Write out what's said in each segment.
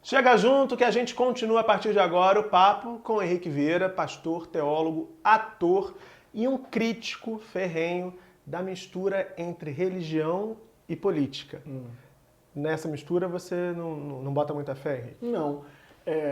Chega junto que a gente continua a partir de agora o papo com Henrique Vieira, pastor, teólogo, ator e um crítico ferrenho da mistura entre religião e política. Nessa mistura você não bota muita fé, Henrique? Não.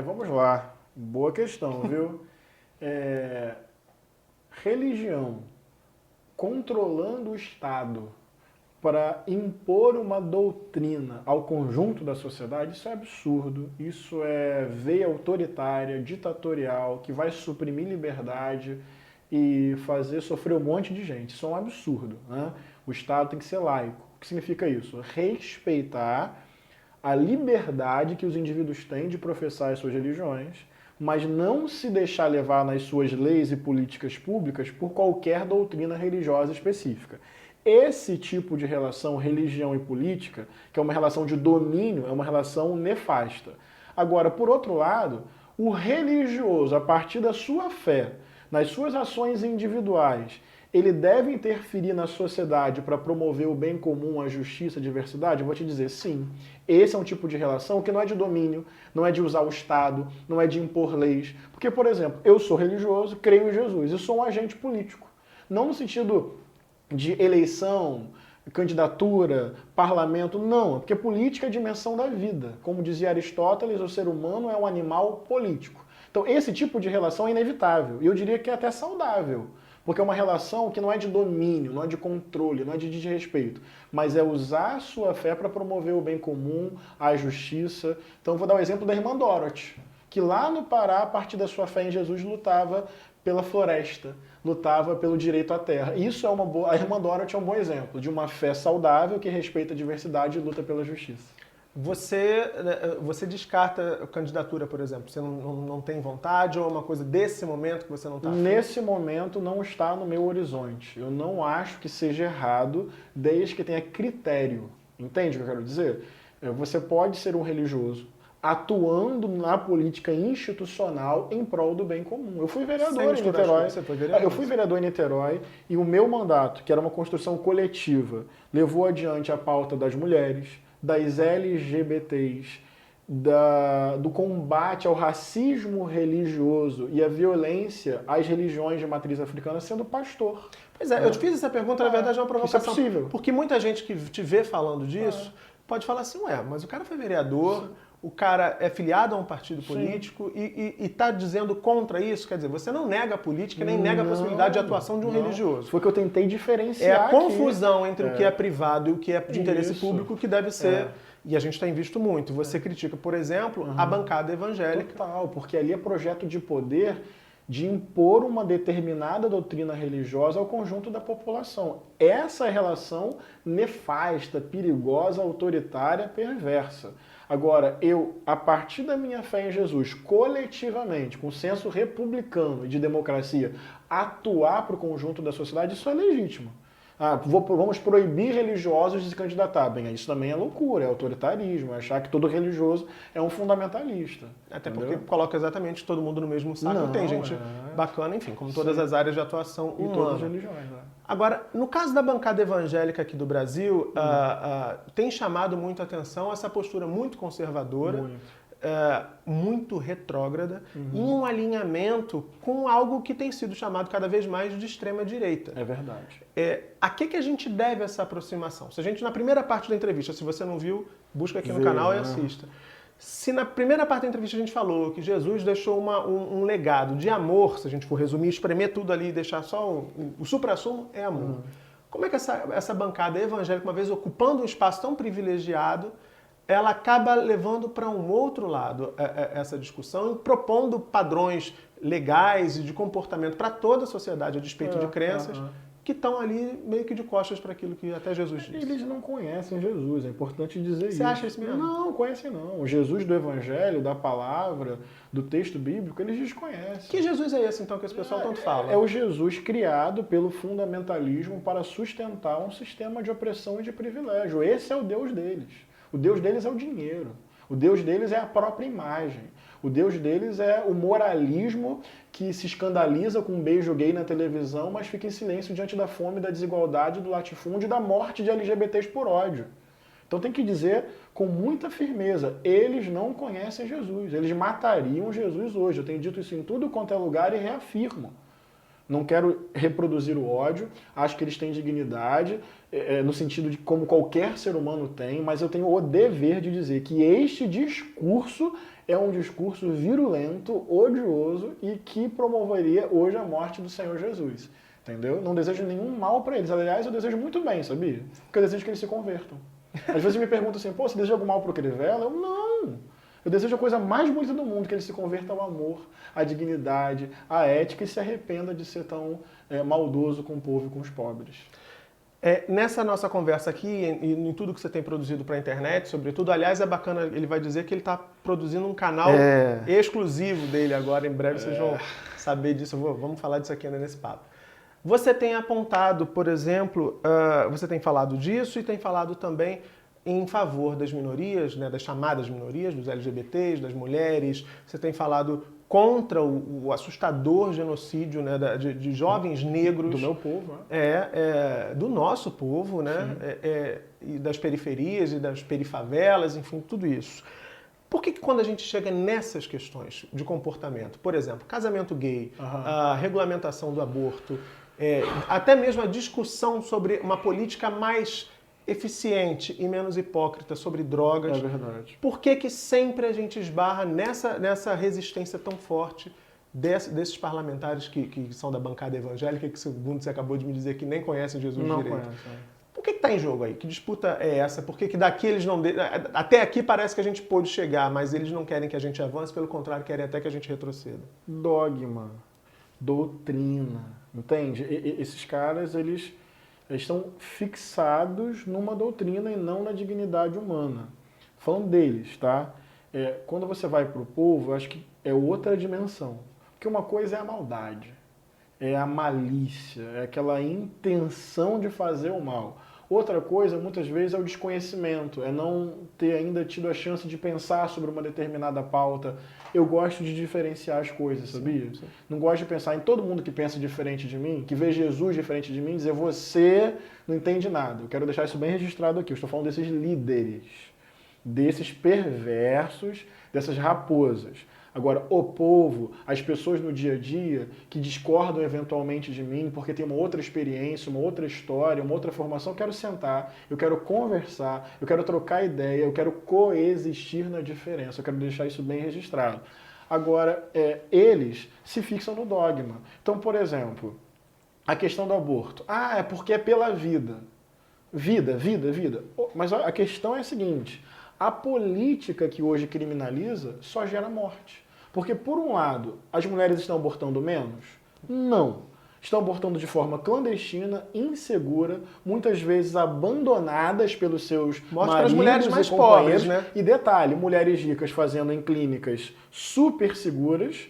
Vamos lá. Boa questão, viu? Religião controlando o Estado para impor uma doutrina ao conjunto da sociedade, isso é absurdo. Isso é veia autoritária, ditatorial, que vai suprimir liberdade e fazer sofrer um monte de gente. Isso é um absurdo, né? O Estado tem que ser laico. O que significa isso? Respeitar a liberdade que os indivíduos têm de professar as suas religiões, mas não se deixar levar nas suas leis e políticas públicas por qualquer doutrina religiosa específica. Esse tipo de relação, religião e política, que é uma relação de domínio, é uma relação nefasta. Agora, por outro lado, o religioso, a partir da sua fé, nas suas ações individuais, ele deve interferir na sociedade para promover o bem comum, a justiça, a diversidade? Eu vou te dizer, sim. Esse é um tipo de relação que não é de domínio, não é de usar o Estado, não é de impor leis. Porque, por exemplo, eu sou religioso, creio em Jesus e sou um agente político. Não no sentido de eleição, candidatura, parlamento, não. Porque política é a dimensão da vida. Como dizia Aristóteles, o ser humano é um animal político. Então, esse tipo de relação é inevitável. E eu diria que é até saudável. Porque é uma relação que não é de domínio, não é de controle, não é de desrespeito, mas é usar a sua fé para promover o bem comum, a justiça. Então, vou dar o exemplo da irmã Dorothy, que lá no Pará, a partir da sua fé em Jesus, lutava pela floresta, lutava pelo direito à terra. Isso é uma boa. A irmã Dorothy é um bom exemplo de uma fé saudável que respeita a diversidade e luta pela justiça. Você descarta a candidatura, por exemplo? Você não tem vontade ou é uma coisa desse momento que você não está afim? Nesse momento não está no meu horizonte. Eu não acho que seja errado, desde que tenha critério. Entende o que eu quero dizer? Você pode ser um religioso atuando na política institucional em prol do bem comum. Eu fui vereador em Niterói. Eu fui vereador em Niterói e o meu mandato, que era uma construção coletiva, levou adiante a pauta das mulheres, das LGBTs, do combate ao racismo religioso e à violência às religiões de matriz africana sendo pastor. Pois é, eu te fiz essa pergunta, na verdade é uma provocação. Isso é possível. Porque muita gente que te vê falando disso pode falar assim, mas o cara foi vereador, o cara é filiado a um partido político e está dizendo contra isso. Quer dizer, você não nega a política, nem nega a possibilidade de atuação de um religioso. Foi o que eu tentei diferenciar. É a confusão entre o que é privado e o que é de interesse público que deve ser. E a gente tem visto muito. Você critica, por exemplo, a bancada evangélica. Total, porque ali é projeto de poder de impor uma determinada doutrina religiosa ao conjunto da população. Essa é a relação nefasta, perigosa, autoritária, perversa. Agora, eu, a partir da minha fé em Jesus, coletivamente, com senso republicano e de democracia, atuar para o conjunto da sociedade, isso é legítimo. Vamos proibir religiosos de se candidatar. Bem, isso também é loucura, é autoritarismo, é achar que todo religioso é um fundamentalista. Até porque coloca exatamente todo mundo no mesmo saco. Não, tem gente bacana, enfim, como todas as áreas de atuação humana. E todas as religiões. Agora, no caso da bancada evangélica aqui do Brasil, tem chamado muito a atenção essa postura muito conservadora, muito retrógrada, em um alinhamento com algo que tem sido chamado cada vez mais de extrema-direita. É verdade. A que a gente deve essa aproximação? Se a gente, na primeira parte da entrevista, se você não viu, busca aqui no canal e assista. Se na primeira parte da entrevista a gente falou que Jesus deixou um legado de amor, se a gente for resumir, espremer tudo ali e deixar só o supra-sumo, é amor. Como é que essa bancada evangélica, uma vez ocupando um espaço tão privilegiado, ela acaba levando para um outro lado essa discussão e propondo padrões legais e de comportamento para toda a sociedade, a despeito de crenças, que estão ali meio que de costas para aquilo que até Jesus disse. Eles não conhecem Jesus, é importante dizer isso. Você acha isso mesmo? Não, conhecem não. O Jesus do Evangelho, da palavra, do texto bíblico, eles desconhecem. Que Jesus é esse, então, que esse pessoal tanto fala? É o Jesus criado pelo fundamentalismo para sustentar um sistema de opressão e de privilégio. Esse é o Deus deles. O Deus deles é o dinheiro. O Deus deles é a própria imagem. O Deus deles é o moralismo que se escandaliza com um beijo gay na televisão, mas fica em silêncio diante da fome, da desigualdade, do latifúndio e da morte de LGBTs por ódio. Então tem que dizer com muita firmeza, eles não conhecem Jesus, eles matariam Jesus hoje. Eu tenho dito isso em tudo quanto é lugar e reafirmo. Não quero reproduzir o ódio, acho que eles têm dignidade, no sentido de como qualquer ser humano tem, mas eu tenho o dever de dizer que este discurso é um discurso virulento, odioso e que promoveria hoje a morte do Senhor Jesus. Entendeu? Não desejo nenhum mal para eles. Aliás, eu desejo muito bem, sabia? Porque eu desejo que eles se convertam. Às vezes me perguntam assim, pô, você deseja algum mal pro Crivella? Eu, não! Eu desejo a coisa mais bonita do mundo, que ele se converta ao amor, à dignidade, à ética e se arrependa de ser tão maldoso com o povo e com os pobres. Nessa nossa conversa aqui, e em tudo que você tem produzido para a internet, sobretudo, aliás, é bacana, ele vai dizer que ele está produzindo um canal exclusivo dele agora, em breve vocês vão saber disso, vamos falar disso aqui ainda nesse papo. Você tem apontado, por exemplo, você tem falado disso e tem falado também em favor das minorias, né, das chamadas minorias, dos LGBTs, das mulheres, você tem falado contra o assustador genocídio, né, de jovens negros. Do meu povo, do nosso povo, né, e das periferias e das perifavelas, enfim, tudo isso. Por que quando a gente chega nessas questões de comportamento, por exemplo, casamento gay, a regulamentação do aborto, até mesmo a discussão sobre uma política mais eficiente e menos hipócrita sobre drogas. É verdade. Por que sempre a gente esbarra nessa resistência tão forte desses parlamentares que são da bancada evangélica, que segundo você acabou de me dizer que nem conhecem Jesus direito? Não conhecem. Por que está em jogo aí? Que disputa é essa? Por que daqui eles não... Até aqui parece que a gente pôde chegar, mas eles não querem que a gente avance, pelo contrário, querem até que a gente retroceda. Dogma, doutrina, entende? Esses caras, eles estão fixados numa doutrina e não na dignidade humana. Falando deles, tá? Quando você vai para o povo, eu acho que é outra dimensão. Porque uma coisa é a maldade, é a malícia, é aquela intenção de fazer o mal. Outra coisa, muitas vezes, é o desconhecimento, é não ter ainda tido a chance de pensar sobre uma determinada pauta. Eu gosto de diferenciar as coisas, sabia? Sim. Não gosto de pensar em todo mundo que pensa diferente de mim, que vê Jesus diferente de mim, dizer você não entende nada. Eu quero deixar isso bem registrado aqui. Eu estou falando desses líderes, desses perversos, dessas raposas. Agora, o povo, as pessoas no dia a dia que discordam eventualmente de mim porque tem uma outra experiência, uma outra história, uma outra formação, eu quero sentar, eu quero conversar, eu quero trocar ideia, eu quero coexistir na diferença, eu quero deixar isso bem registrado. Agora, eles se fixam no dogma. Então, por exemplo, a questão do aborto. É porque é pela vida. Vida. Mas a questão é a seguinte... A política que hoje criminaliza só gera morte. Porque, por um lado, as mulheres estão abortando menos? Não. Estão abortando de forma clandestina, insegura, muitas vezes abandonadas pelos seus maridos mulheres mais e companheiros. Pobres, né? E detalhe, mulheres ricas fazendo em clínicas super seguras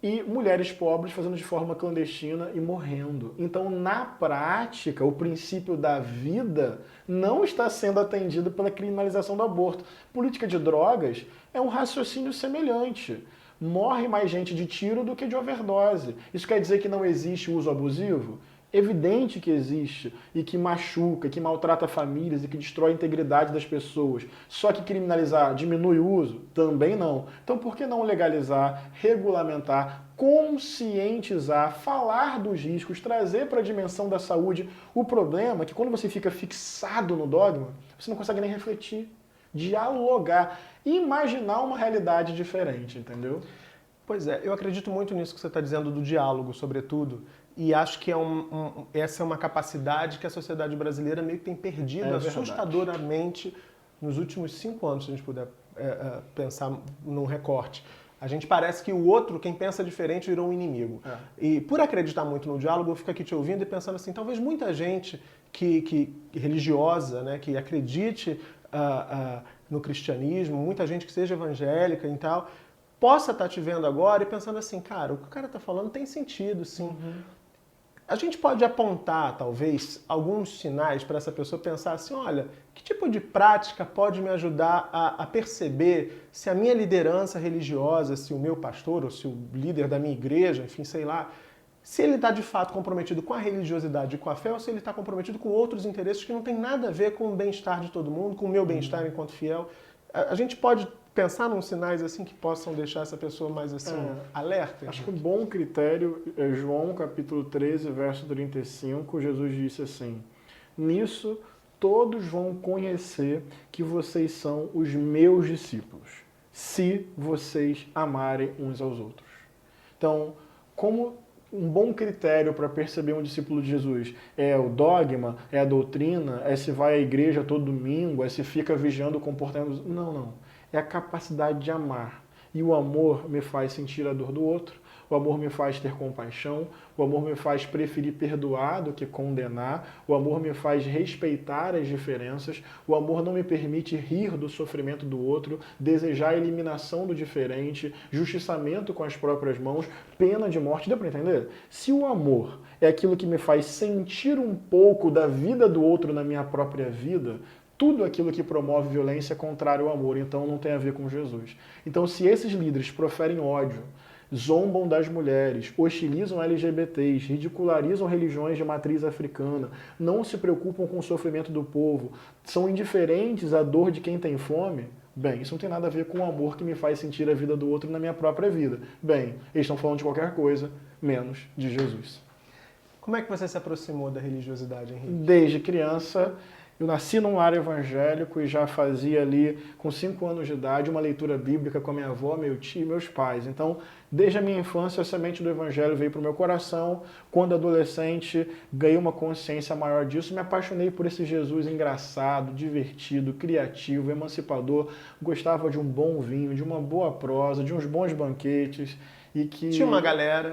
e mulheres pobres fazendo de forma clandestina e morrendo. Então, na prática, o princípio da vida não está sendo atendido pela criminalização do aborto. Política de drogas é um raciocínio semelhante. Morre mais gente de tiro do que de overdose. Isso quer dizer que não existe uso abusivo? Evidente que existe, e que machuca, que maltrata famílias e que destrói a integridade das pessoas. Só que criminalizar diminui o uso? Também não. Então por que não legalizar, regulamentar, conscientizar, falar dos riscos, trazer para a dimensão da saúde? O problema é que quando você fica fixado no dogma, você não consegue nem refletir, dialogar, imaginar uma realidade diferente, entendeu? Pois é, eu acredito muito nisso que você está dizendo do diálogo, sobretudo, e acho que essa é uma capacidade que a sociedade brasileira meio que tem perdido assustadoramente nos últimos 5 anos, se a gente puder pensar num recorte. A gente parece que o outro, quem pensa diferente, virou um inimigo. E por acreditar muito no diálogo, eu fico aqui te ouvindo e pensando assim, talvez muita gente que religiosa, né, que acredite no cristianismo, muita gente que seja evangélica e tal, possa estar te vendo agora e pensando assim, cara, o que o cara está falando tem sentido, sim. A gente pode apontar, talvez, alguns sinais para essa pessoa pensar assim, olha, que tipo de prática pode me ajudar a perceber se a minha liderança religiosa, se o meu pastor ou se o líder da minha igreja, enfim, sei lá, se ele está de fato comprometido com a religiosidade e com a fé, ou se ele está comprometido com outros interesses que não tem nada a ver com o bem-estar de todo mundo, com o meu bem-estar enquanto fiel. A gente pode pensar nos sinais assim que possam deixar essa pessoa mais assim alerta? Acho que um bom critério é João capítulo 13, verso 35, Jesus disse assim: nisso todos vão conhecer que vocês são os meus discípulos, se vocês amarem uns aos outros. Então, como um bom critério para perceber um discípulo de Jesus é o dogma, é a doutrina, é se vai à igreja todo domingo, é se fica vigiando o comportamento. Não. É a capacidade de amar. E o amor me faz sentir a dor do outro, o amor me faz ter compaixão, o amor me faz preferir perdoar do que condenar, o amor me faz respeitar as diferenças, o amor não me permite rir do sofrimento do outro, desejar a eliminação do diferente, justiçamento com as próprias mãos, pena de morte. Deu para entender? Se o amor é aquilo que me faz sentir um pouco da vida do outro na minha própria vida, tudo aquilo que promove violência é contrário ao amor, então não tem a ver com Jesus. Então, se esses líderes proferem ódio, zombam das mulheres, hostilizam LGBTs, ridicularizam religiões de matriz africana, não se preocupam com o sofrimento do povo, são indiferentes à dor de quem tem fome, bem, isso não tem nada a ver com o amor que me faz sentir a vida do outro na minha própria vida. Bem, eles estão falando de qualquer coisa, menos de Jesus. Como é que você se aproximou da religiosidade, Henrique? Desde criança. Eu nasci num lar evangélico e já fazia ali, com 5 anos de idade, uma leitura bíblica com a minha avó, meu tio e meus pais. Então, desde a minha infância, a semente do evangelho veio para o meu coração. Quando adolescente, ganhei uma consciência maior disso. Me apaixonei por esse Jesus engraçado, divertido, criativo, emancipador. Gostava de um bom vinho, de uma boa prosa, de uns bons banquetes. E que tinha uma galera,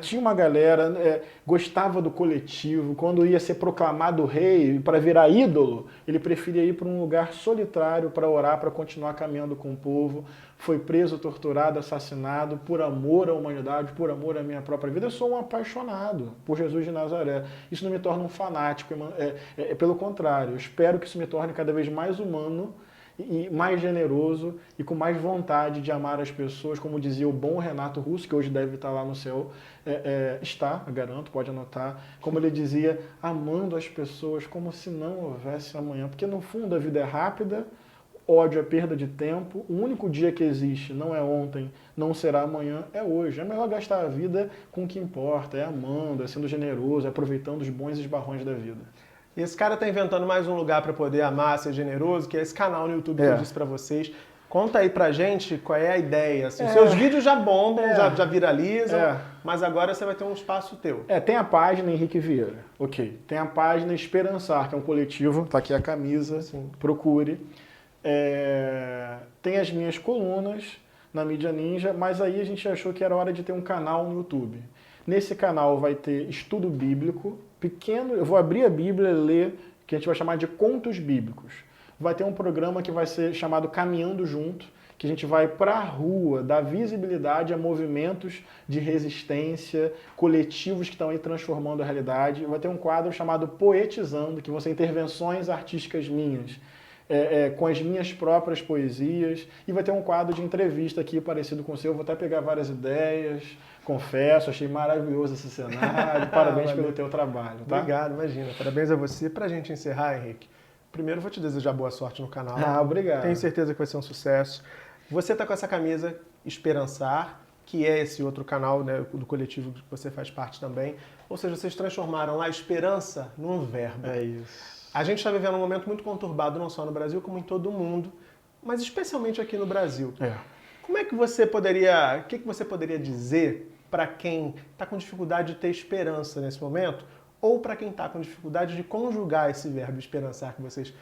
gostava do coletivo. Quando ia ser proclamado rei para virar ídolo, ele preferia ir para um lugar solitário para orar, para continuar caminhando com o povo. Foi preso, torturado, assassinado por amor à humanidade, por amor à minha própria vida. Eu sou um apaixonado por Jesus de Nazaré. Isso não me torna um fanático, pelo contrário. Eu espero que isso me torne cada vez mais humano e mais generoso e com mais vontade de amar as pessoas, como dizia o bom Renato Russo, que hoje deve estar lá no céu, garanto, pode anotar, como ele dizia, amando as pessoas como se não houvesse amanhã, porque no fundo a vida é rápida, ódio é perda de tempo, o único dia que existe não é ontem, não será amanhã, é hoje. É melhor gastar a vida com o que importa, é amando, é sendo generoso, é aproveitando os bons esbarrões da vida. E esse cara tá inventando mais um lugar para poder amar, ser generoso, que é esse canal no YouTube que eu disse para vocês. Conta aí pra gente qual é a ideia. Assim, seus vídeos já bombam, já viralizam, mas agora você vai ter um espaço teu. Tem a página Henrique Vieira, ok. Tem a página Esperançar, que é um coletivo, tá aqui a camisa, assim, procure. Tem as minhas colunas na Mídia Ninja, mas aí a gente achou que era hora de ter um canal no YouTube. Nesse canal vai ter estudo bíblico, pequeno, eu vou abrir a Bíblia e ler, que a gente vai chamar de contos bíblicos. Vai ter um programa que vai ser chamado Caminhando Junto, que a gente vai para a rua, dar visibilidade a movimentos de resistência, coletivos que estão aí transformando a realidade. Vai ter um quadro chamado Poetizando, que vão ser intervenções artísticas minhas, com as minhas próprias poesias. E vai ter um quadro de entrevista aqui parecido com o seu. Eu vou até pegar várias ideias. Confesso, achei maravilhoso esse cenário. Parabéns pelo teu trabalho. Tá? Obrigado, imagina. Parabéns a você. Pra gente encerrar, Henrique, primeiro eu vou te desejar boa sorte no canal. Obrigado. Tenho certeza que vai ser um sucesso. Você tá com essa camisa Esperançar, que é esse outro canal, né, do coletivo que você faz parte também. Ou seja, vocês transformaram a esperança num verbo. É isso. A gente está vivendo um momento muito conturbado, não só no Brasil, como em todo o mundo, mas especialmente aqui no Brasil. Como é que você poderia, o que você poderia dizer para quem está com dificuldade de ter esperança nesse momento, ou para quem está com dificuldade de conjugar esse verbo esperançar que vocês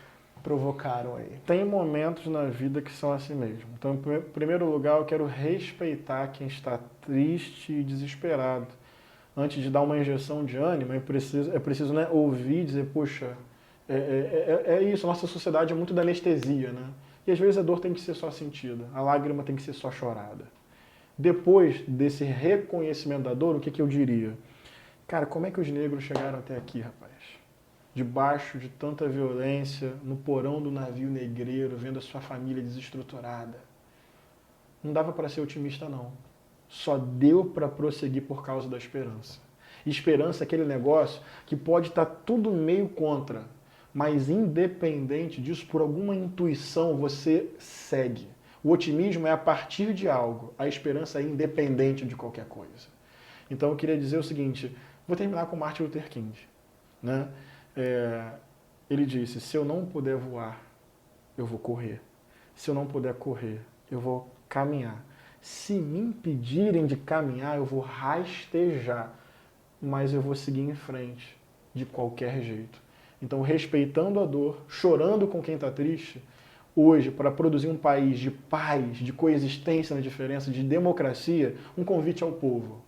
provocaram aí? Tem momentos na vida que são assim mesmo. Então, em primeiro lugar, eu quero respeitar quem está triste e desesperado. Antes de dar uma injeção de ânimo, é preciso, né, ouvir e dizer, poxa, é isso, a nossa sociedade é muito da anestesia, né? E às vezes a dor tem que ser só sentida, a lágrima tem que ser só chorada. Depois desse reconhecimento da dor, o que eu diria? Cara, como é que os negros chegaram até aqui, rapaz? Debaixo de tanta violência, no porão do navio negreiro, vendo a sua família desestruturada. Não dava para ser otimista, não. Só deu para prosseguir por causa da esperança. Esperança é aquele negócio que pode estar tudo meio contra, mas independente disso, por alguma intuição você segue. O otimismo é a partir de algo, a esperança é independente de qualquer coisa. Então eu queria dizer o seguinte, vou terminar com Martin Luther King, né? Ele disse, se eu não puder voar, eu vou correr. Se eu não puder correr, eu vou caminhar. Se me impedirem de caminhar, eu vou rastejar, mas eu vou seguir em frente, de qualquer jeito. Então, respeitando a dor, chorando com quem está triste, hoje, para produzir um país de paz, de coexistência na diferença, de democracia, um convite ao povo.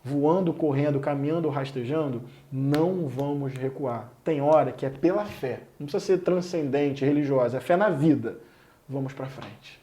Voando, correndo, caminhando, rastejando, não vamos recuar. Tem hora que é pela fé. Não precisa ser transcendente, religiosa, é fé na vida. Vamos para frente.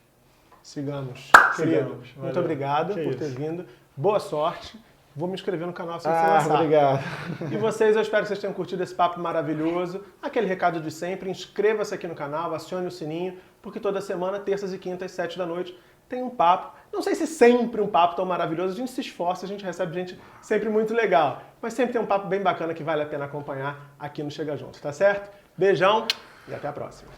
Sigamos. Querido, muito obrigado por ter vindo. Boa sorte. Vou me inscrever no canal assim que você lançar. Obrigado. E vocês, eu espero que vocês tenham curtido esse papo maravilhoso. Aquele recado de sempre, inscreva-se aqui no canal, acione o sininho, porque toda semana, terças e quintas, 7 da noite, tem um papo. Não sei se sempre um papo tão maravilhoso, a gente se esforça, a gente recebe gente sempre muito legal. Mas sempre tem um papo bem bacana que vale a pena acompanhar aqui no Chega Junto, tá certo? Beijão e até a próxima.